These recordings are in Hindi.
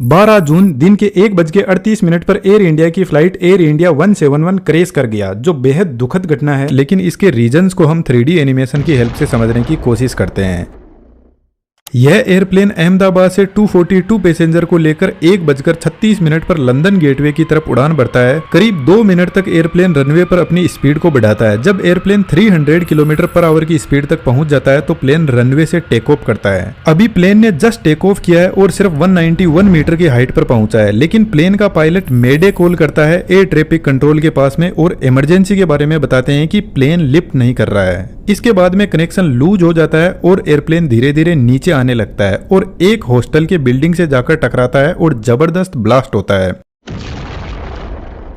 12 जून दिन के 1:38 पर एयर इंडिया की फ्लाइट एयर इंडिया 171 क्रैश कर गया, जो बेहद दुखद घटना है। लेकिन इसके रीजंस को हम 3D एनिमेशन की हेल्प से समझने की कोशिश करते हैं। यह एयरप्लेन अहमदाबाद से 242 पैसेंजर को लेकर 1:36 पर लंदन गेटवे की तरफ उड़ान भरता है। करीब 2 मिनट तक एयरप्लेन रनवे पर अपनी स्पीड को बढ़ाता है। जब एयरप्लेन 300 किलोमीटर पर आवर की स्पीड तक पहुंच जाता है तो प्लेन रनवे से टेक ऑफ करता है। अभी प्लेन ने जस्ट टेक ऑफ किया है और सिर्फ 191 मीटर की हाइट पर पहुंचा है, लेकिन प्लेन का पायलट मेडे कॉल करता है एयर ट्रैफिक कंट्रोल के पास में और इमरजेंसी के बारे में बताते हैं कि प्लेन लिफ्ट नहीं कर रहा है। इसके बाद में कनेक्शन लूज हो जाता है और एयरप्लेन धीरे धीरे नीचे आने लगता है और एक हॉस्टल के बिल्डिंग से जाकर टकराता है और जबरदस्त ब्लास्ट होता है।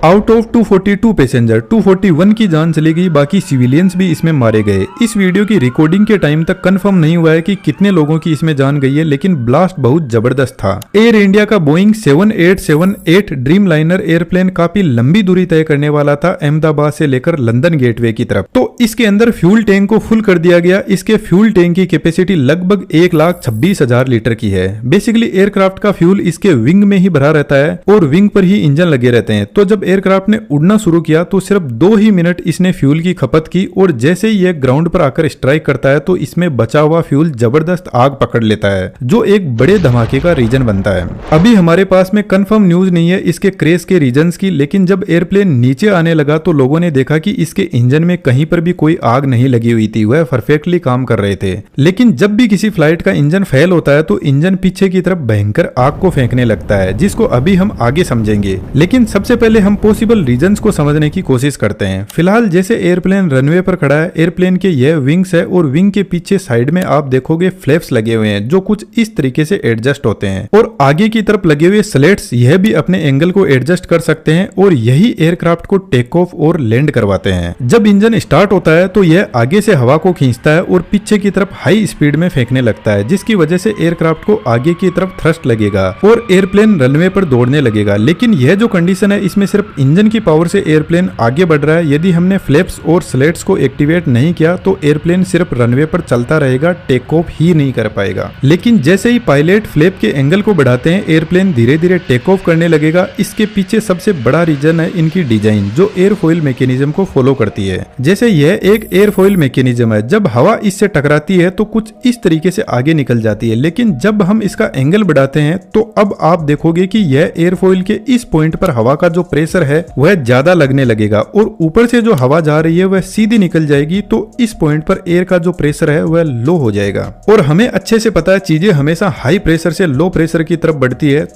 आउट ऑफ 242 पैसेंजर 241 की जान चली गई, बाकी सिविलियंस भी इसमें मारे गए। इस वीडियो की रिकॉर्डिंग के टाइम तक कंफर्म नहीं हुआ है कि कितने लोगों की इसमें जान गई है, लेकिन ब्लास्ट बहुत जबरदस्त था। एयर इंडिया का बोइंग 7878 ड्रीम लाइनर एयरप्लेन काफी लंबी दूरी तय करने वाला था, अहमदाबाद से लेकर लंदन गेटवे की तरफ। तो इसके अंदर फ्यूल टैंक को फुल कर दिया गया। इसके फ्यूल टैंक की कैपेसिटी लगभग 1,26,000 लीटर की है। बेसिकली एयरक्राफ्ट का फ्यूल इसके विंग में ही भरा रहता है और विंग पर ही इंजन लगे रहते हैं। तो जब एयरक्राफ्ट ने उड़ना शुरू किया तो सिर्फ 2 ही मिनट इसने फ्यूल की खपत की और जैसे ही यह ग्राउंड पर आकर स्ट्राइक करता है तो इसमें बचा हुआ फ्यूल जबरदस्त आग पकड़ लेता है, जो एक बड़े धमाके का रीजन बनता है। अभी हमारे पास में कंफर्म न्यूज नहीं है इसके क्रैश के रीजंस की, लेकिन जब एयरप्लेन नीचे आने लगा तो लोगों ने देखा कि इसके इंजन में कहीं पर भी कोई आग नहीं लगी हुई थी, वह परफेक्टली काम कर रहे थे। लेकिन जब भी किसी फ्लाइट का इंजन फेल होता है तो इंजन पीछे की तरफ भयंकर आग को फेंकने लगता है, जिसको अभी हम आगे समझेंगे। लेकिन सबसे पहले हम पॉसिबल रीजंस को समझने की कोशिश करते हैं। फिलहाल जैसे एयरप्लेन रनवे पर खड़ा है, एयरप्लेन के यह विंग्स है और विंग के पीछे साइड में आप देखोगे फ्लैप्स लगे हुए हैं, जो कुछ इस तरीके से एडजस्ट होते हैं और आगे की तरफ लगे हुए स्लेट्स यह भी अपने एंगल को एडजस्ट कर सकते हैं और यही एयरक्राफ्ट को टेक ऑफ और लैंड करवाते हैं। जब इंजन स्टार्ट होता है तो यह आगे से हवा को खींचता है और पीछे की तरफ हाई स्पीड में फेंकने लगता है, जिसकी वजह से एयरक्राफ्ट को आगे की तरफ थ्रस्ट लगेगा और एयरप्लेन रनवे पर दौड़ने लगेगा। लेकिन यह जो कंडीशन है इसमें सिर्फ इंजन की पावर से एयरप्लेन आगे बढ़ रहा है। यदि हमने फ्लैप्स और स्लेट्स को एक्टिवेट नहीं किया तो एयरप्लेन सिर्फ रनवे पर चलता रहेगा, टेक ऑफ ही नहीं कर पाएगा। लेकिन जैसे ही पायलट फ्लैप के एंगल को बढ़ाते हैं, एयरप्लेन धीरे धीरे टेक ऑफ करने लगेगा। इसके पीछे सबसे बड़ा रीजन है इनकी डिजाइन, जो एयरफॉइल मैकेनिज्म को फॉलो करती है। जैसे यह एक एयरफॉइल मैकेनिज्म है, जब हवा इससे टकराती है तो कुछ इस तरीके से आगे निकल जाती है, लेकिन जब हम इसका एंगल बढ़ाते हैं तो अब आप देखोगे कि यह एयरफॉइल के इस पॉइंट पर हवा का जो प्रेशर है वह ज्यादा लगने लगेगा और ऊपर से जो हवा जा रही है वह सीधी निकल जाएगी। तो इस पॉइंट पर एयर का जो प्रेशर है वह लो हो जाएगा और हमें अच्छे से पता है चीजें हमेशा हाई प्रेशर से लो प्रेशर की तरफ बढ़ती है। तो